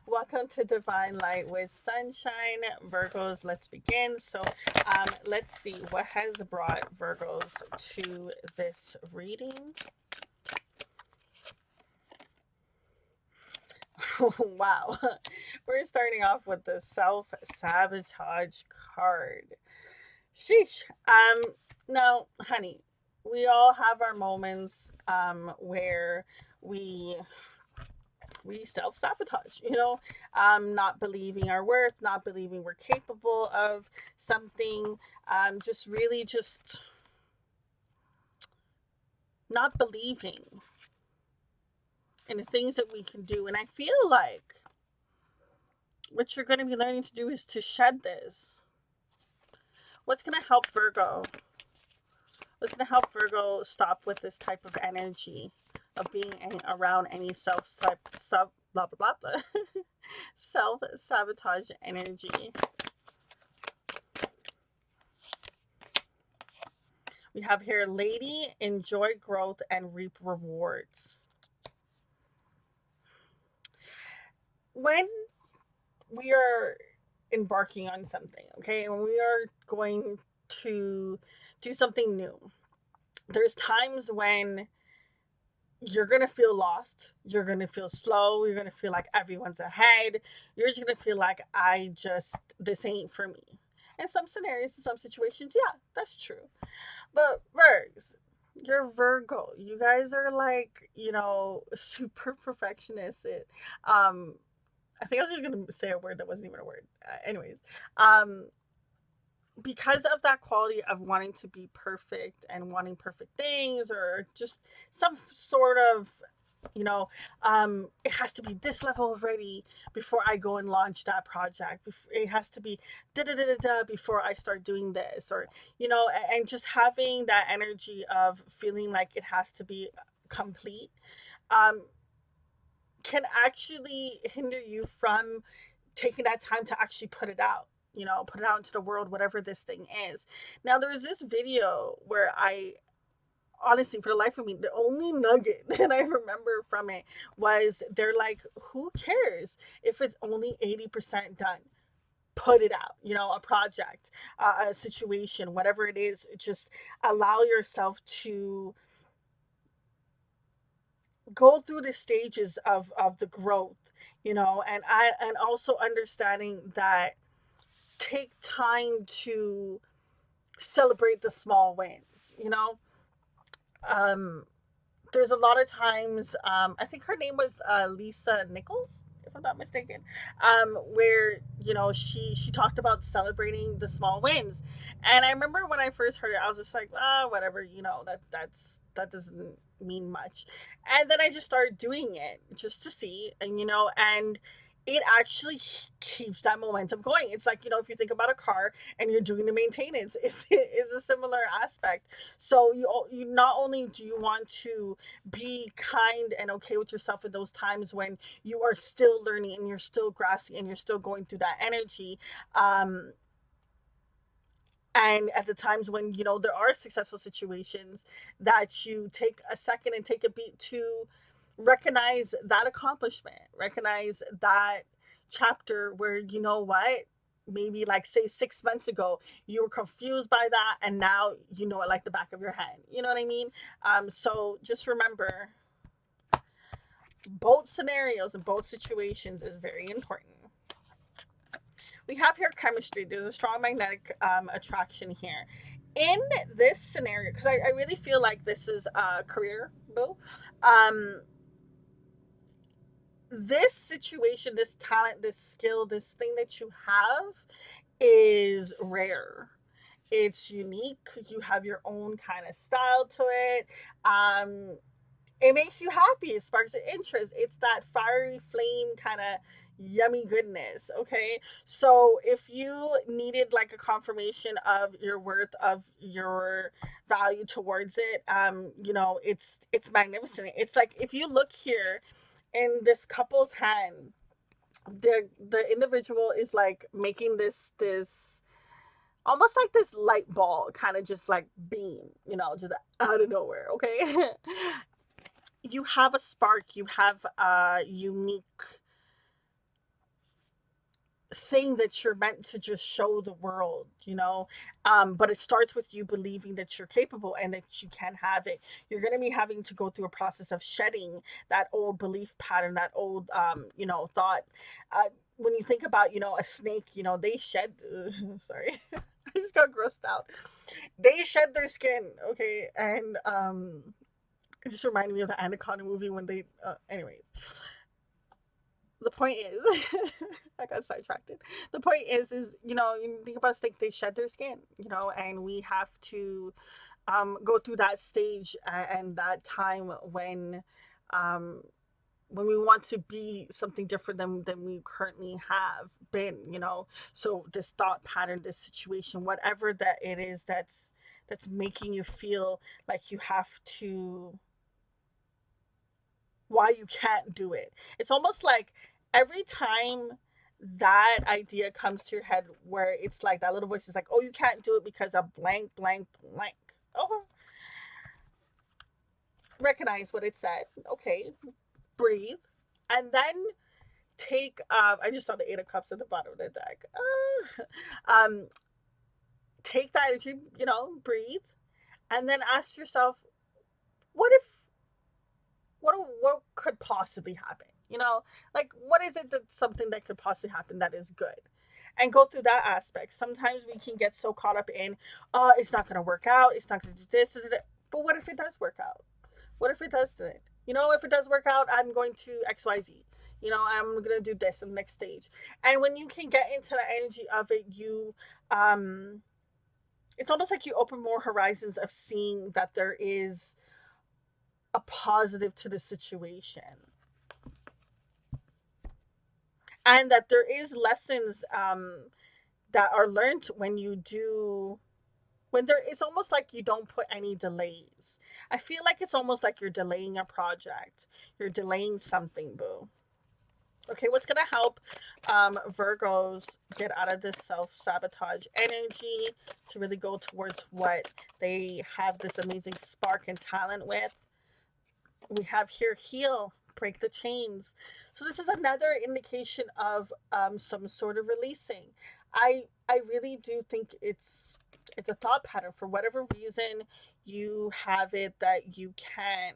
Welcome to Divine Light with Sunshine. Virgos, let's begin. So, let's see what has brought Virgos to this reading. Wow. We're starting off with the self sabotage card. Sheesh. No, honey, we all have our moments where we we self sabotage, not believing our worth, not believing we're capable of something, just really just not believing in the things that we can do. And I feel like what you're going to be learning to do is to shed this. What's going to help Virgo? What's going to help Virgo stop with this type of energy of being around any self blah blah blah blah self sabotage energy? We have here, lady, enjoy growth and reap rewards. When we are embarking on something, okay, when we are going to do something new, there's times when you're going to feel lost. You're going to feel slow. You're going to feel like everyone's ahead. You're just going to feel like, this ain't for me. In some scenarios, in some situations, yeah, that's true. But Virgs, you're Virgo. You guys are like, super perfectionists. I think I was just gonna say a word that wasn't even a word. Anyways, um, because of that quality of wanting to be perfect and wanting perfect things, or just some sort of, it has to be this level of ready before I go and launch that project. It has to be da da da da da before I start doing this, or and just having that energy of feeling like it has to be complete, um, can actually hinder you from taking that time to actually put it out. Put it out into the world, whatever this thing is. Now, there was this video where I honestly, for the life of me, the only nugget that I remember from it was they're like, who cares if it's only 80% done? Put it out, a project, a situation, whatever it is. Just allow yourself to go through the stages of the growth, and also understanding that take time to celebrate the small wins. Um, there's a lot of times, I think her name was Lisa Nichols, if I'm not mistaken, where she talked about celebrating the small wins. And I remember when I first heard it, I was just like, whatever, that doesn't mean much. And then I just started doing it just to see, and it actually keeps that momentum going. It's like, if you think about a car and you're doing the maintenance, it's a similar aspect. So you not only do you want to be kind and okay with yourself in those times when you are still learning and you're still grasping and you're still going through that energy, um and at the times when there are successful situations, that you take a second and take a beat to recognize that accomplishment, recognize that chapter where, what, maybe like say 6 months ago you were confused by that, and now you know it like the back of your hand. You know what I mean? So just remember, both scenarios and both situations is very important. We have here chemistry. There's a strong magnetic attraction here. In this scenario, because I really feel like this is a career boo. Um, this situation, this talent, this skill, this thing that you have is rare. It's unique. You have your own kind of style to it. It makes you happy. It sparks your interest. It's that fiery flame kind of yummy goodness. Okay. So if you needed like a confirmation of your worth, of your value towards it, it's magnificent. It's like, if you look here in this couple's hand, the individual is like making this almost like this light ball kind of just like beam, just out of nowhere. Okay. You have a spark, you have a unique thing that you're meant to just show the world, you know. But it starts with you believing that you're capable and that you can have it. You're going to be having to go through a process of shedding that old belief pattern, that old, thought. When you think about, a snake, they shed, sorry, I just got grossed out. They shed their skin, okay, and it just reminded me of the Anaconda movie when they, anyways, the point is, I got sidetracked. The point is, you think about snake, they shed their skin, and we have to go through that stage and that time um, when we want to be something different than we currently have been, So this thought pattern, this situation, whatever that it is that's making you feel like you have to, why you can't do it. It's almost like every time that idea comes to your head where it's like that little voice is like, oh, you can't do it because of blank, blank, blank. Oh, recognize what it said. Okay, breathe. And then I just saw the 8 of Cups at the bottom of the deck. Um, take that energy, breathe. And then ask yourself, what if what could possibly happen, like what is it, that's something that could possibly happen that is good, and go through that aspect. Sometimes we can get so caught up in, it's not going to work out, it's not going to do this, but what if it does work out? What if it does do it? If it does work out, I'm going to XYZ, I'm going to do this in the next stage. And when you can get into the energy of it, you it's almost like you open more horizons of seeing that there is a positive to the situation, and that there is lessons that are learned when you do, when there, it's almost like you don't put any delays. I feel like it's almost like you're delaying a project, you're delaying something, boo. Okay, what's gonna help Virgos get out of this self-sabotage energy to really go towards what they have this amazing spark and talent with? We have here heal, break the chains. So this is another indication of some sort of releasing. I really do think it's a thought pattern. For whatever reason you have it that you can't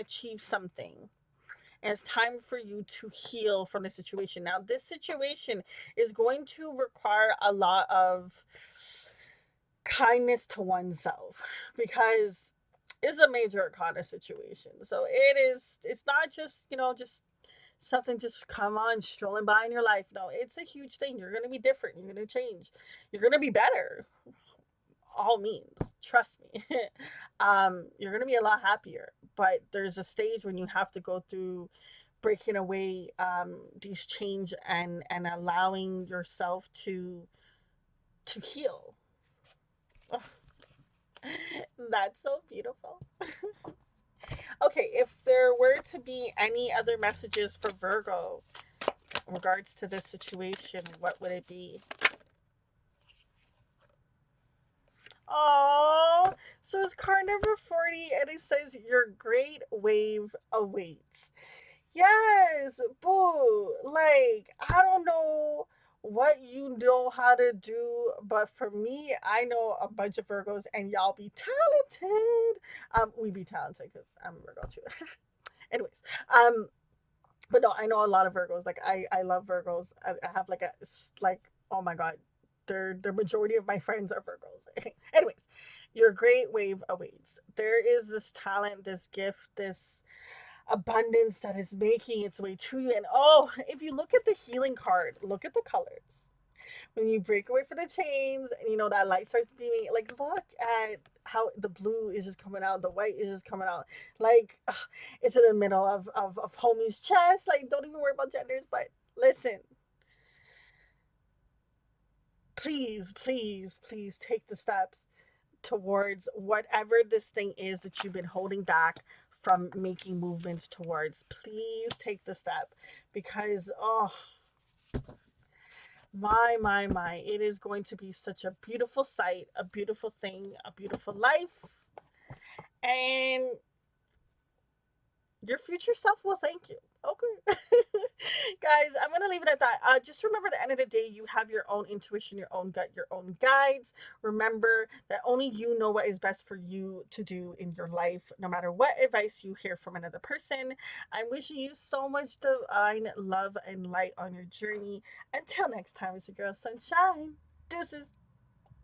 achieve something, and it's time for you to heal from the situation. Now this situation is going to require a lot of kindness to oneself, because it's a major arcana situation. So it's not just, just something just come on strolling by in your life. No, it's a huge thing. You're going to be different. You're going to change. You're going to be better. All means, trust me. You're going to be a lot happier. But there's a stage when you have to go through breaking away these change and allowing yourself to heal. Oh, that's so beautiful. Okay, if there were to be any other messages for Virgo in regards to this situation, what would it be? Oh, so it's card number 40, and it says your great wave awaits. Yes, boo. Like, I don't know what you know how to do, but for me, I know a bunch of Virgos, and y'all be talented. We be talented because I'm a Virgo too. Anyways, um, but no, I know a lot of Virgos. Like, I love Virgos. I have like oh my god, the majority of my friends are Virgos. Anyways, your great wave awaits. There is this talent, this gift, this abundance that is making its way to you. And oh, if you look at the healing card, look at the colors. When you break away from the chains and that light starts beaming, like look at how the blue is just coming out, the white is just coming out. Like it's in the middle of homie's chest. Like, don't even worry about genders, but listen, please, please, please take the steps towards whatever this thing is that you've been holding back from making movements towards. Please take the step, because oh, my, it is going to be such a beautiful sight, a beautiful thing, a beautiful life, and your future self will thank you. Okay. guys, I'm gonna leave it at that. Just remember, at the end of the day, you have your own intuition, your own gut, your own guides. Remember that only you know what is best for you to do in your life, no matter what advice you hear from another person. I'm wishing you so much divine love and light on your journey. Until next time, it's your girl Sunshine. Deuces.